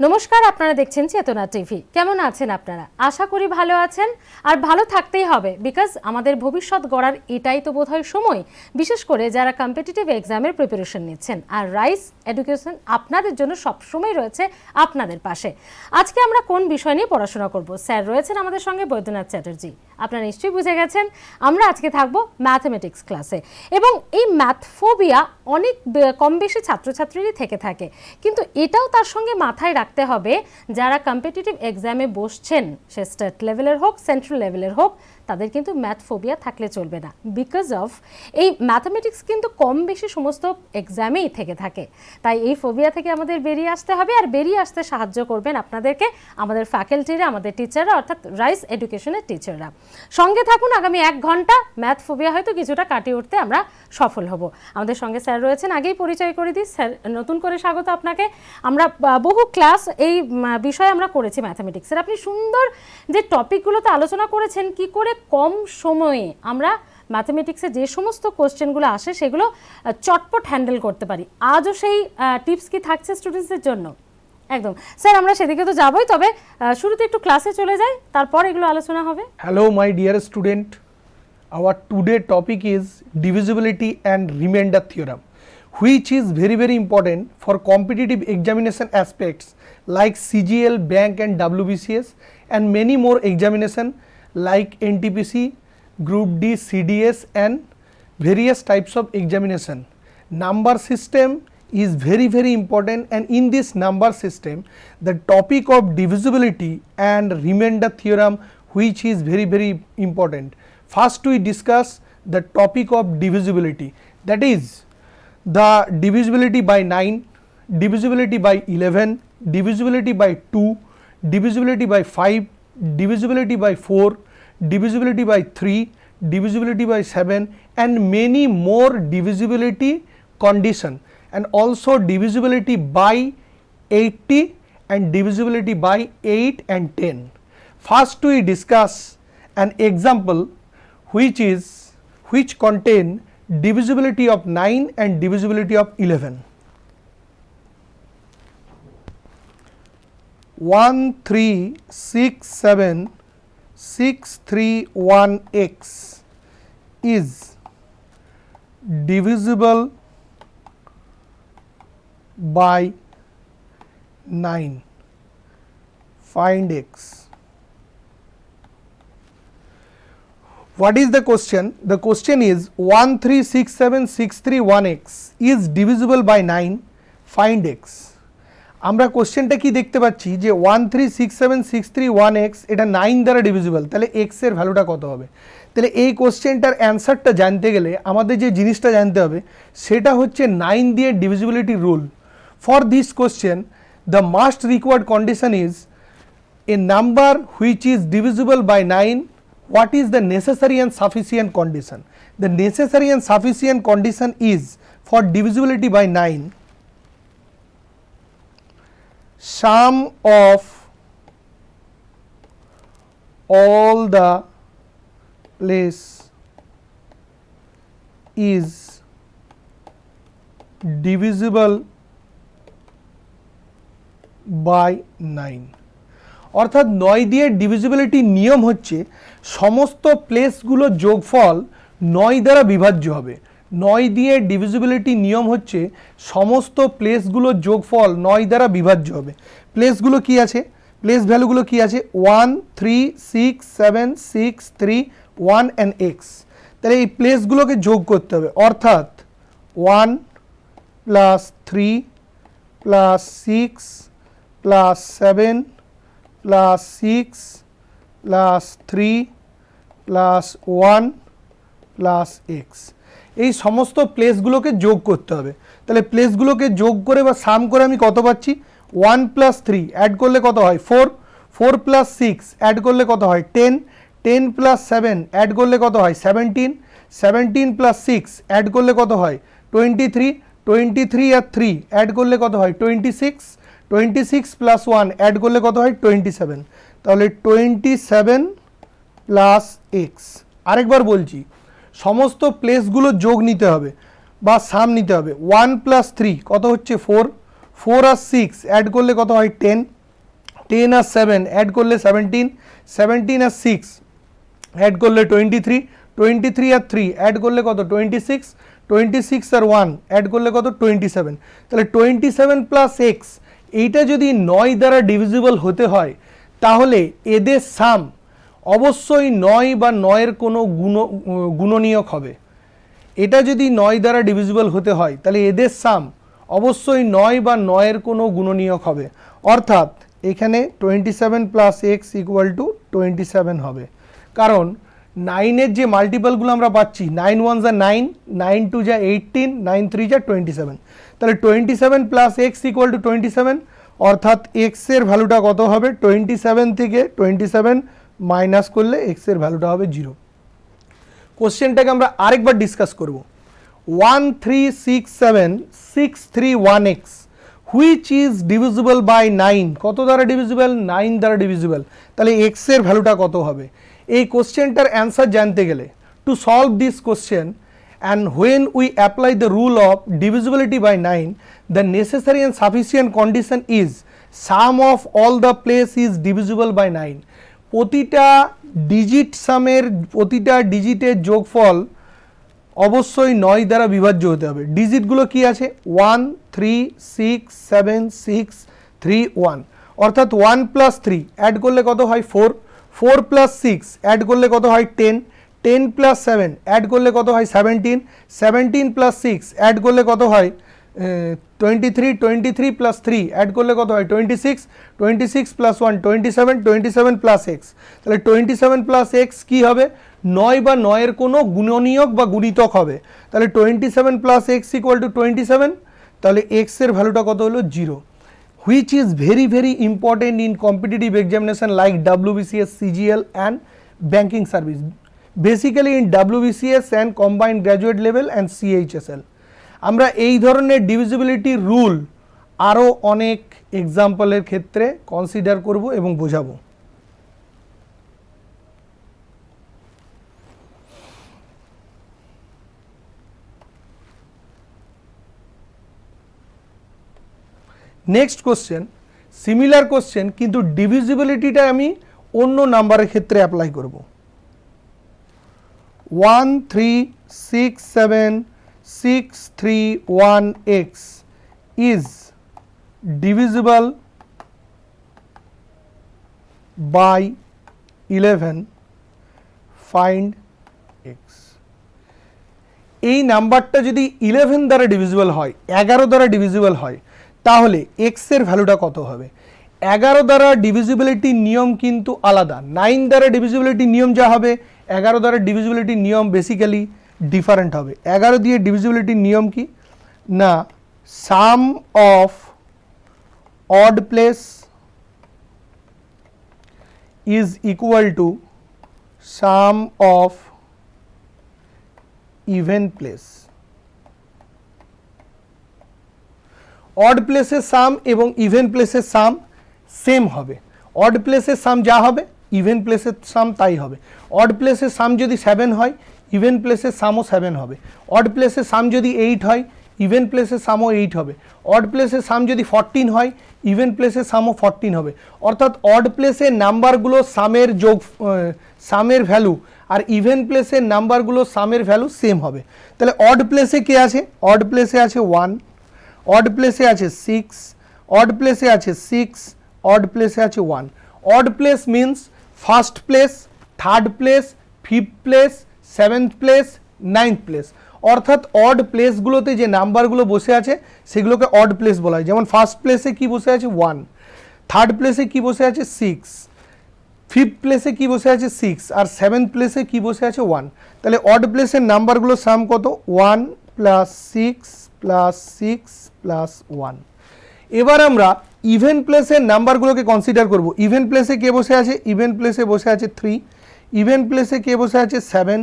নমস্কার, আপনারা দেখছেন চেতনা টিভি। কেমন আছেন আপনারা? আশা করি ভালো আছেন, আর ভালো থাকতেই হবে, বিকজ আমাদের ভবিষ্যৎ গড়ার এটাই তো বোধহয় সময়, বিশেষ করে যারা কম্পিটিটিভ এক্সামের প্রিপারেশন নিচ্ছেন। আর রাইস এডুকেশন আপনাদের জন্য সবসময় রয়েছে আপনাদের পাশে। আজকে আমরা কোন বিষয় নিয়ে পড়াশোনা করব? স্যার রয়েছেন আমাদের সঙ্গে, বৈদ্যনাথ চ্যাটার্জি। আপনারা নিশ্চয়ই বুঝে গেছেন আমরা আজকে থাকবো ম্যাথমেটিক্স ক্লাসে। এবং এই ম্যাথ ফোবিয়া অনেক কম বেশি ছাত্রছাত্রীরই থেকে থাকে, কিন্তু এটাও তার সঙ্গে মাথায় রাখতে হবে যারা কম্পিটিটিভ এক্সামে বসছেন, সে স্টেট লেভেলের হোক সেন্ট্রাল লেভেলের হোক, তাদের কিন্তু ম্যাথ ফোবিয়া থাকলে চলবে না। বিকজ অফ এই ম্যাথামেটিক্স কিন্তু কম বেশি সমস্ত এক্সামেই থেকে থাকে, তাই এই ফোবিয়া থেকে আমাদের বেরিয়ে আসতে হবে। আর বেরিয়ে আসতে সাহায্য করবেন আপনাদেরকে আমাদের ফ্যাকাল্টিরা, আমাদের টিচাররা, অর্থাৎ রাইস এডুকেশনের টিচাররা। সঙ্গে থাকুন, আগামী 1 ঘন্টা ম্যাথ ফোবিয়া হয়তো কিছুটা কাটিয়ে উঠতে আমরা সফল হব। আমাদের সঙ্গে স্যার রয়েছেন, আগেই পরিচয় করে দিই। স্যার, নতুন করে স্বাগত আপনাকে। আমরা বহু ক্লাস এই বিষয়ে আমরা করেছি ম্যাথামেটিক্সের। আপনি সুন্দর যে টপিকগুলোতে আলোচনা করেছেন, কি করে কম সময়ে আমরা ম্যাথামেটিক্সে যে সমস্ত কোশ্চেনগুলো আসে সেগুলো চটপট হ্যান্ডেল করতে পারি। আজও সেই টিপস কি থাকছে স্টুডেন্টসদের জন্য? একদম স্যার, আমরা সেদিকে তো যাবই, তবে শুরুতে একটু ক্লাসে চলে যাই, তারপর এগুলো আলোচনা হবে। Hello my dear student, our today topic is divisibility and remainder theorem, which is very important for competitive examination aspects like CGL, bank and WBCS, and many more examination like NTPC, Group D, CDS and various types of examination. Number system is very important, and in this number system the topic of divisibility and remainder theorem, which is very important. First we discuss the topic of divisibility, that is the divisibility by 9, divisibility by 11, divisibility by 2, divisibility by 5, divisibility by 4, divisibility by 3, divisibility by 7 and many more divisibility condition, and also divisibility by 80 and divisibility by 8 and 10. First we discuss an example which contain divisibility of 9 and divisibility of 11. 1367631x is divisible by 9. Find x. What is the question? The question is 1367631x is divisible by 9. Find x. আমরা কোশ্চেনটা কি দেখতে পাচ্ছি যে 1367631x এটা 9 দ্বারা divisible, তাহলে x এর ভ্যালুটা কত হবে? তাহলে এই কোশ্চেনটার অ্যান্সারটা জানতে গেলে আমাদের যে জিনিসটা জানতে হবে সেটা হচ্ছে 9 দিয়ে divisibility rule. For this question the must required condition is a number which is divisible by 9. What is the necessary and sufficient condition? The necessary and sufficient condition is for divisibility by 9, sum of all the place is divisible by 9. অর্থাৎ 9 দিয়ে divisibility নিয়ম হচ্ছে সমস্ত প্লেসগুলো যোগফল 9 দ্বারা বিভাজ্য হবে। 9 দিয়ে ডিভিজিবিলিটি নিয়ম হচ্ছে সমস্ত প্লেসগুলো যোগফল 9 দ্বারা বিভাজ্য হবে। প্লেসগুলো কি আছে? প্লেস ভ্যালুগুলো কি আছে? 1 3 6 7 6 3 1 and x। তাহলে এই প্লেসগুলোকে যোগ করতে হবে, অর্থাৎ 1 plus 3 plus 6 plus 7 plus 6 plus 3 plus 1 plus x. এই সমস্ত প্লেসগুলোকে যোগ করতে হবে। তাহলে প্লেসগুলোকে যোগ করে বা সাম করে আমি কত পাচ্ছি? 1 প্লাস 3 অ্যাড করলে কত হয়? 4, 4 প্লাস 6 অ্যাড করলে কত হয়? 10, 10 প্লাস 7 অ্যাড করলে কত হয়? 17, 17 প্লাস 6 অ্যাড করলে কত হয়? 23, 23 আর 3 অ্যাড করলে কত হয়? 26, 26 প্লাস 1 অ্যাড করলে কত হয়? 27। তাহলে 27 প্লাস এক্স। আরেকবার বলছি, সমস্ত প্লেসগুলো যোগ নিতে হবে বা সাম নিতে হবে। 1 প্লাস 3 কত হচ্ছে? 4, 4 আর 6 অ্যাড করলে কত হয় 10, 10 আর 7 অ্যাড করলে 17, 17 আর 6 অ্যাড করলে 23, 23 আর 3 অ্যাড করলে কত 26, 26 আর 1 অ্যাড করলে কত 27। তাহলে 27 প্লাস এক্স এইটা যদি 9 দ্বারা ডিভিজিবল হতে হয় তাহলে এদের সাম অবশ্যই 9 বা 9-এর কোনো গুণনীয়ক হবে। এটা যদি 9 দ্বারা ডিভিজিবল হতে হয় তাহলে এদের সাম অবশ্যই 9 বা 9-এর কোনো গুণনীয়ক হবে, অর্থাৎ এখানে 27 প্লাস এক্স ইকুয়াল টু 27 হবে। কারণ 9-এর যে মাল্টিপলগুলো আমরা পাচ্ছি 9 1 যা 9, 9 2 যা 18, 9 3 যা 27, তাহলে 27 প্লাস এক্স ইকুয়াল টু 27, অর্থাৎ এক্সের ভ্যালুটা কত হবে 27 থেকে 27 মাইনাস করলে এক্সের ভ্যালুটা হবে 0। কোশ্চেনটাকে আমরা আরেকবার ডিসকাস করব। 1367631x which is divisible by 9, কত দ্বারা ডিভিজিবল 9 দ্বারা ডিভিজিবল, তাহলে এক্স এর ভ্যালুটা কত হবে। এই কোশ্চেনটার অ্যান্সার জানতে গেলে to solve this question and when we apply the rule of divisibility by 9, the necessary and sufficient condition is sum of all the place is divisible by 9. প্রতিটা ডিজিট সামের প্রতিটা ডিজিটের যোগফল অবশ্যই 9 দ্বারা বিভাজ্য হতে হবে। ডিজিটগুলো কি আছে 1 3 6 7 6 3 1, অর্থাৎ 1 প্লাস 3 অ্যাড করলে কত হয় 4, 4 প্লাস 6 অ্যাড করলে কত হয় 10, 10 প্লাস 7 অ্যাড করলে কত হয় 17, 17 প্লাস 6 অ্যাড করলে কত হয় 23, 23 প্লাস 3 অ্যাড করলে কত হয় 26, 26 প্লাস 1 27, 27 প্লাস এক্স, তাহলে 27 প্লাস এক্স কী হবে 9 বা 9-এর কোনো গুণনীয়ক বা গুণিতক হবে। তাহলে 27 প্লাস এক্স ইকুয়াল টু 27, তাহলে এক্সের ভ্যালুটা কত হলো 0, which is very very important in competitive examination like WBCS, CGL and banking service, basically in WBCS and combined graduate level and CHSL। আমরা এই ধরনের ডিভিজিবিলিটি রুল আরও অনেক এক্সাম্পলের ক্ষেত্রে কনসিডার করব এবং বোঝাবো। নেক্সট কোশ্চেন, সিমিলার কোশ্চেন কিন্তু ডিভিজিবিলিটিটা আমি অন্য নাম্বারের ক্ষেত্রে অ্যাপ্লাই করব। 1367631x is divisible by 11, find x। এই নাম্বারটা যদি 11 দ্বারা ডিভিজিবল হয়, 11 দ্বারা ডিভিজিবল হয়, তাহলে x এর ভ্যালুটা কত হবে। 11 দ্বারা ডিভিজিবিলিটির নিয়ম কিন্তু আলাদা, 9 দ্বারা ডিভিজিবিলিটির নিয়ম যা হবে 11 দ্বারা ডিভিজিবিলিটির নিয়ম বেসিক্যালি ডিফারেন্ট হবে। 11 দিয়ে ডিভিজিবিলিটির নিয়ম কি না, sum of odd place is equal to sum of even place. Odd প্লেসের সাম এবং ইভেন প্লেসের সাম সেম হবে। অড প্লেসের সাম যা হবে ইভেন প্লেসের সাম তাই হবে। অড প্লেসের সাম যদি 7 হয় ইভেন প্লেসের সামও 7 হবে। অড প্লেসের সাম যদি 8 হয় ইভেন প্লেসের সামও 8 হবে। অড প্লেসের সাম যদি 14 হয় ইভেন প্লেসের সামও 14 হবে। অর্থাৎ অড প্লেসের নাম্বারগুলো সামের যোগ সামের ভ্যালু আর ইভেন প্লেসের নাম্বারগুলো সামের ভ্যালু সেম হবে। তাহলে অড প্লেসে কে আছে, অড প্লেসে আছে 1, অড প্লেসে আছে 6, অড প্লেসে আছে 6, অড প্লেসে আছে 1। Odd place means first place, third place, fifth place, seventh place, ninth place, অর্থাৎ অড প্লেসগুলোতে যে নাম্বারগুলো বসে আছে সেগুলোকে অড প্লেস বলা হয়। যেমন ফার্স্ট প্লেসে কি বসে আছে 1, থার্ড প্লেসে কি বসে আছে 6, ফিফথ প্লেসে কি বসে আছে 6, আর সেভেন্থ প্লেসে কি বসে আছে 1। তাহলে অড প্লেসের নাম্বারগুলোর সাম কত 1 প্লাস 6 প্লাস 6 প্লাস 1। এবার আমরা ইভেন প্লেসের নাম্বারগুলোকে কনসিডার করব। ইভেন প্লেসে কে বসে আছে, ইভেন প্লেসে বসে আছে 3, ইভেন প্লেসে কে বসে আছে 7,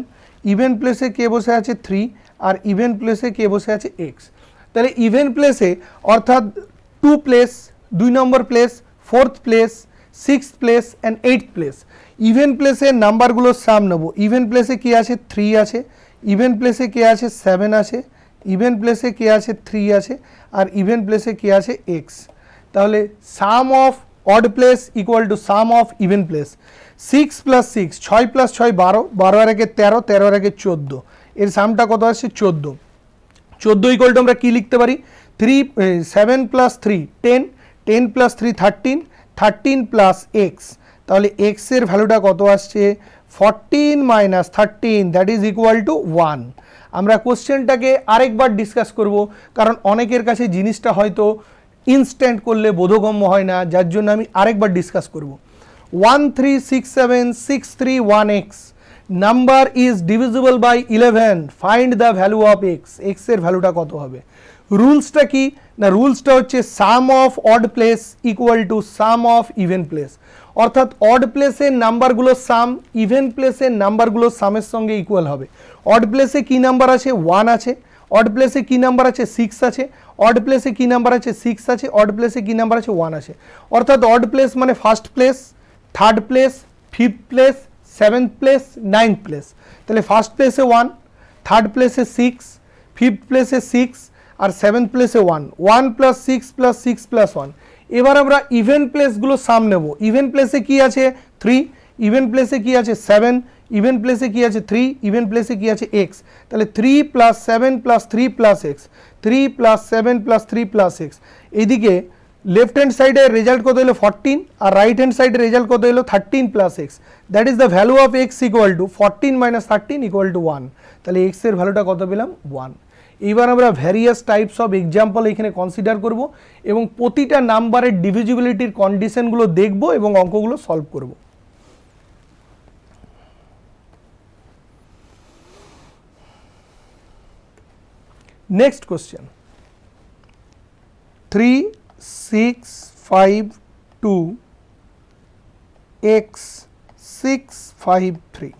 ইভেন প্লেসে কে বসে আছে 3, আর ইভেন প্লেসে কে বসে আছে x। তাহলে ইভেন প্লেসে অর্থাৎ 2 place, 2 number place, 4th place, 6th place and 8th place. Even প্লেসের নাম্বারগুলোর সাম নেব। ইভেন প্লেসে কি আছে 3 আছে, ইভেন প্লেসে কে আছে 7 আছে, ইভেন প্লেসে কে আছে 3 আছে, আর ইভেন প্লেসে কে আছে x। তাহলে sum of odd place equal to sum of even place. 6 plus 6, 6 plus 6 12, 12 আর 1 13, 13 আর 1 14, এর সামটা কত আসছে 14। 14 ইকুয়াল টু আমরা কি লিখতে পারি 7 প্লাস 3 10, 10 প্লাস 3 13, 13 প্লাস এক্স। তাহলে এক্স এর ভ্যালুটা কত আসছে 14 minus 13, that is equal two 1। আমরা কোশ্চেনটাকে আরেকবার ডিসকাস করব, কারণ অনেকের কাছে জিনিসটা হয়তো ইনস্ট্যান্ট করলে বোধগম্য হয় না, যার জন্য আমি আরেকবার ডিসকাস করব। 1367631x number is divisible by 11, find the value of x. X এর ভ্যালুটা কত হবে? রুলসটা কি না, রুলসটা হচ্ছে sum of odd place equal to sum of even place, অর্থাৎ অড প্লেসের নাম্বারগুলো সাম, ইভেন প্লেসের নাম্বারগুলো সামের সঙ্গে ইকুয়াল হবে। অড প্লেসে কি নাম্বার আছে 1 আছে, অড প্লেসে কি নাম্বার আছে 6 আছে, অড প্লেসে কি নাম্বার আছে 6 আছে, অড প্লেসে কি নাম্বার আছে 1 আছে। অর্থাৎ অড প্লেস মানে first place, third place, fifth place, seventh place, ninth place. তাহলে ফার্স্ট প্লেসে 1, থার্ড প্লেসে 6, ফিফথ প্লেসে 6, আর সেভেন্থ প্লেসে 1, 1 প্লাস 6 প্লাস 6 প্লাস 1। এবার আমরা ইভেন প্লেসগুলো সাম নেব। ইভেন প্লেসে কি আছে 3, ইভেন প্লেসে কি আছে 7, ইভেন প্লেসে কি আছে 3, ইভেন প্লেসে কি আছে x। তাহলে 3 plus 7 plus 3 plus x, 3 plus 7 plus 3 plus x। এইদিকে লেফট হ্যান্ড সাইডে রেজাল্ট কত হলো 14, আর রাইট হ্যান্ড সাইডে রেজাল্ট কত হলো 13 plus x, that is the value of x equal to 14 minus 13 equal to 1। তাহলে x এর ভ্যালুটা কত পেলাম 1। এইবার আমরা ভ্যারিয়াস টাইপস অফ এক্সাম্পল এখানে কনসিডার করব এবং প্রতিটা নাম্বারের ডিভিজিবিলিটির কন্ডিশনগুলো দেখব এবং অঙ্কগুলো সলভ করব। Next question 3 6 5 2 x 6 5 3,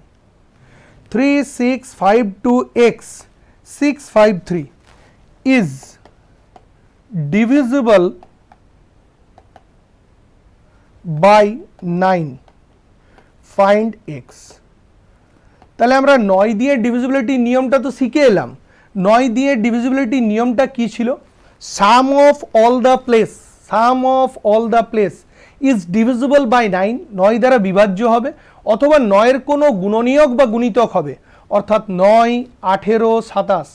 3 6 5 2 x 6 5 3 is divisible by 9, find x। তাহলে আমরা 9 দিয়ে ডিভিজিবিলিটি নিয়মটা তো শিখে এলাম। 9 দিয়ে ডিভিজিবিলিটি নিয়মটা কি ছিল? Sum of all the place, sum of all the place is divisible by 9, 9 দ্বারা বিভাজ্য হবে, অথবা 9 এর কোনো গুণনীয়ক বা গুণিতক হবে, অর্থাৎ 9 18 27।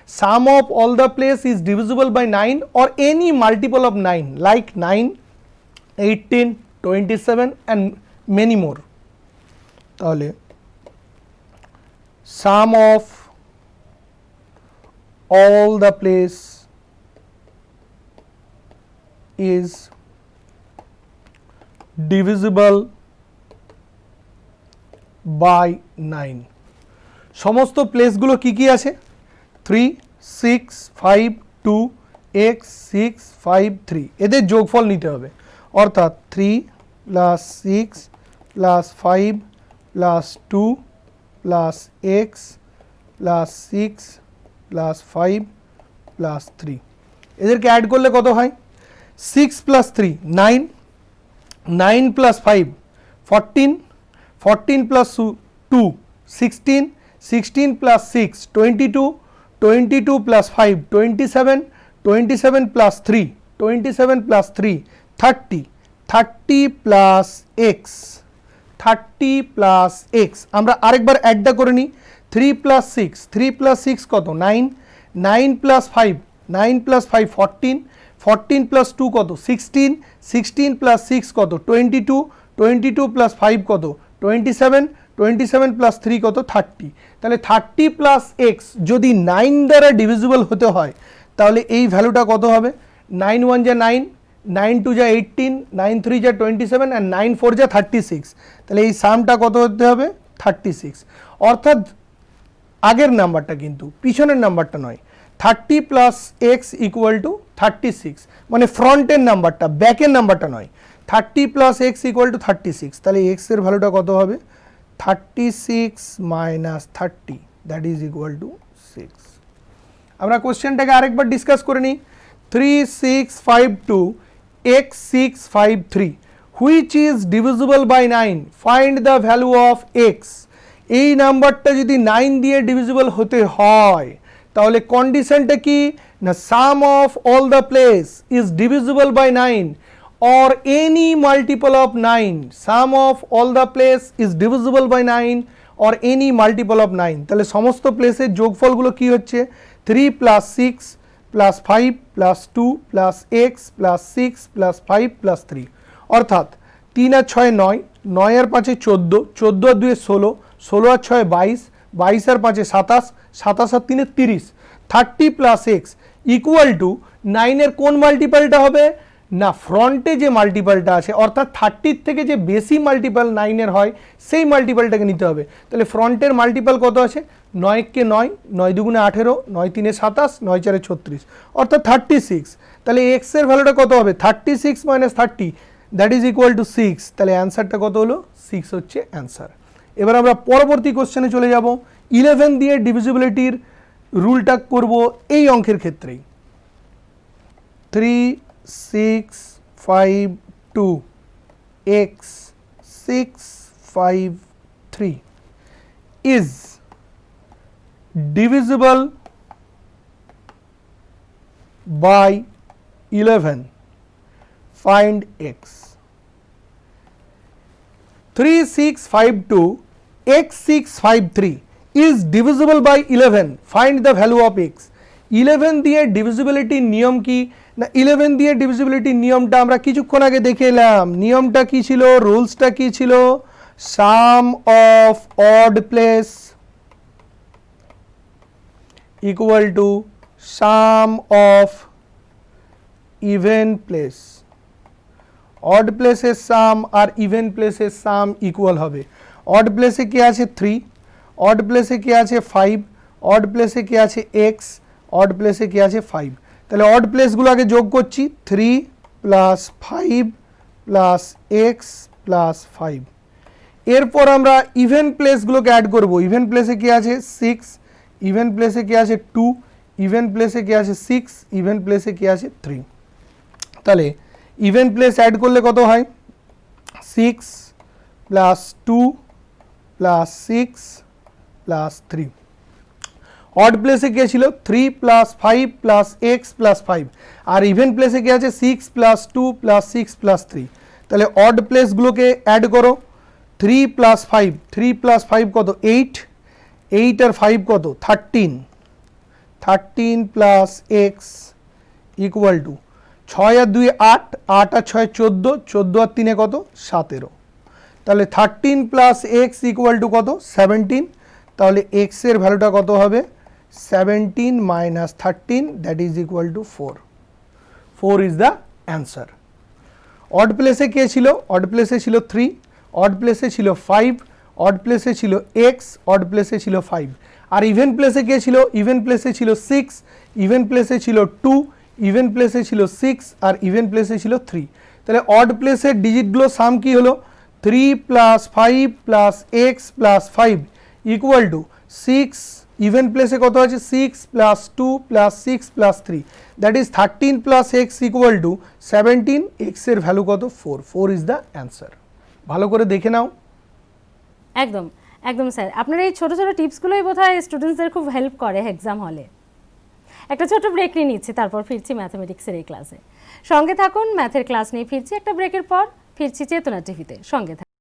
Sum of all the place is divisible by 9 or any multiple of 9 like 9 18 27 and many more। তাহলে sum of all the place is divisible by 9। সমস্ত প্লেসগুলো কি কি আছে 3 6 5 2 x 6 5 3, এদের যোগফল নিতে হবে, অর্থাৎ 3 plus 6 plus 5 plus 2 plus x plus 6 plus 5 plus 3, এদেরকে অ্যাড করলে কত হয় 6 plus 3 9, 9 plus 5 14, 14 plus 2 16, 16 plus 6 22, 22 plus 5 27, 27 plus 3 27 plus 3 30, 30 plus x, 30 plus x। আমরা আরেকবার অ্যাডটা করে নিই 3 প্লাস 6, 3 প্লাস 6 কত 9, 9 প্লাস 5, 9 প্লাস 5 14, 14 প্লাস 2 কত 16, 16 প্লাস 6 কত 22, 22 প্লাস 5 কত 27, 27 প্লাস 3 কত 30। তাহলে 30 প্লাস x যদি 9 দ্বারা ডিভিজিবল হতে হয় তাহলে এই ভ্যালুটা কত হবে 9 1 যা 9, 9 2 যা 18, 9 3 যা 27 and 9 4 যা 36। তাহলে এই সামটা কত হতে হবে 36, অর্থাৎ আগের নাম্বারটা কিন্তু পিছনের নাম্বারটা নয়। 30 প্লাস এক্স ইকুয়াল টু 36, মানে ফ্রন্টের নাম্বারটা, ব্যাকের নাম্বারটা নয়। 30 প্লাস এক্স ইকুয়াল টু 36, তাহলে এক্স এর ভ্যালুটা কত হবে 36 minus 30, that is equal two 6। আমরা কোশ্চেনটাকে আরেকবার ডিসকাস করে নিই 3 6 5 2 x 6 5 3 which is divisible by 9, find the value of x। এই নাম্বারটা যদি 9 দিয়ে ডিভিজিবল হতে হয় তাহলে কন্ডিশনটা কি না sum of all the place is divisible by 9 or any multiple of 9, sum of all the place is divisible by 9 or any multiple of 9, তাহলে সমস্ত প্লেসের যোগফলগুলো কি হচ্ছে 3 plus 6 plus 5 plus 2 plus x plus 6 plus 5 plus 3, অর্থাৎ 3 আর 6 9, 9 আর 5 14, 14 আর 2 16, 16 আর 6 22, 22 আর 5 27, 27 আর 3 30, 30 plus x equal to 9 এর কোন মাল্টিপলটা হবে না ফ্রন্টে যে মাল্টিপলটা আছে অর্থাৎ 30 থেকে যে বেশি মাল্টিপল 9 এর হয় সেই মাল্টিপলটাকে নিতে হবে। তাহলে ফ্রন্টের মাল্টিপল কত আছে 9 কে 9, 9 দুগুণে 18, 9 তিনে 27, 9 চারে 36, অর্থাৎ 36। তাহলে x এর ভ্যালুটা কত হবে 36 minus 30, that is equal two 6। তাহলে অ্যান্সারটা কত হলো 6 হচ্ছে অ্যান্সার। এবার আমরা পরবর্তী কোশ্চেনে চলে যাব। 11 দিয়ে ডিভিজিবিলিটির রুলটা করব এই অঙ্কের ক্ষেত্রেই। 3 6 5 2 x 6 5 3 is divisible by 11. Find x. 3 6 5 2 x 6 5 3 is divisible by 11. Find the value of x. 11 দিয়ে ডিভিজিবিলিটি নিয়ম কি না 11 দিয়ে ডিভিজিবিলিটি নিয়মটা আমরা কিছুক্ষণ আগে দেখে এলাম। নিয়মটা কি ছিল রুলসটা কি ছিল sum of odd place equal to sum of even place. Odd প্লেসের সাম আর ইভেন প্লেসের সাম ইকুয়াল হবে। অড প্লেসে কি আছে 3, অড প্লেসে কি আছে 5, অড প্লেসে কি আছে x, অড প্লেসে কি আছে 5। তাহলে অড প্লেসগুলো আগে যোগ করছি 3 প্লাস 5 প্লাস এক্স প্লাস 5। এরপর আমরা ইভেন প্লেসগুলোকে অ্যাড করব। ইভেন প্লেসে কি আছে 6, ইভেন প্লেসে কি আছে 2, ইভেন প্লেসে কি আছে 6, ইভেন প্লেসে কি আছে 3। তাহলে ইভেন প্লেস অ্যাড করলে কত হয় 6 প্লাস 2 প্লাস 6 প্লাস 3। অড প্লেসে কে ছিল 3 প্লাস 5 প্লাস এক্স প্লাস 5 আর ইভেন প্লেসে কে আছে 6 প্লাস 2 প্লাস 6 প্লাস 3। তাহলে অড প্লেসগুলোকে অ্যাড করো 3 প্লাস 5, 3 প্লাস 5 কত 8, 8 আর 5 কত 13, 13 প্লাস এক্স ইকুয়াল টু 6 আর 2 8, 8 আর 6 14, 14 আর 3 কত 17। তাহলে 13 প্লাস এক্স ইকুয়াল টু কত 17। তাহলে এক্স এর ভ্যালুটা কত হবে 17 minus 13, that is equal to 4. 4 is the answer. Odd প্লেসে কে ছিল অড প্লেসে ছিল 3, অড প্লেসে ছিল 5, অড প্লেসে ছিল x, অড প্লেসে ছিল 5 আর ইভেন প্লেসে কে ছিল ইভেন প্লেসে ছিল 6, ইভেন প্লেসে ছিল 2, ইভেন প্লেসে ছিল 6 আর ইভেন প্লেসে ছিল 3। তাহলে অড প্লেসের ডিজিটগুলো সাম কি হলো 3 plus 5 plus x plus 5 equal to 6। Even প্লেসে কত আছে 6 plus 2 plus 6 plus 3, that is 13 plus x equal to 17। X এর ভ্যালু কত 4। 4 ইজ দ্য অ্যান্সার। ভালো করে দেখে নাও। একদম একদম স্যার, আপনার এই ছোটো ছোটো টিপসগুলোই বোধহয় স্টুডেন্টসদের খুব হেল্প করে এক্সাম হলে। একটা ছোট ব্রেক নিয়ে নিচ্ছি, তারপর ফিরছি ম্যাথামেটিক্সের এই ক্লাসে। সঙ্গে থাকুন, ম্যাথের ক্লাস নিয়ে ফিরছি একটা ব্রেকের পর। ফিরছি চেতনা টিভিতে, সঙ্গে থাকুন।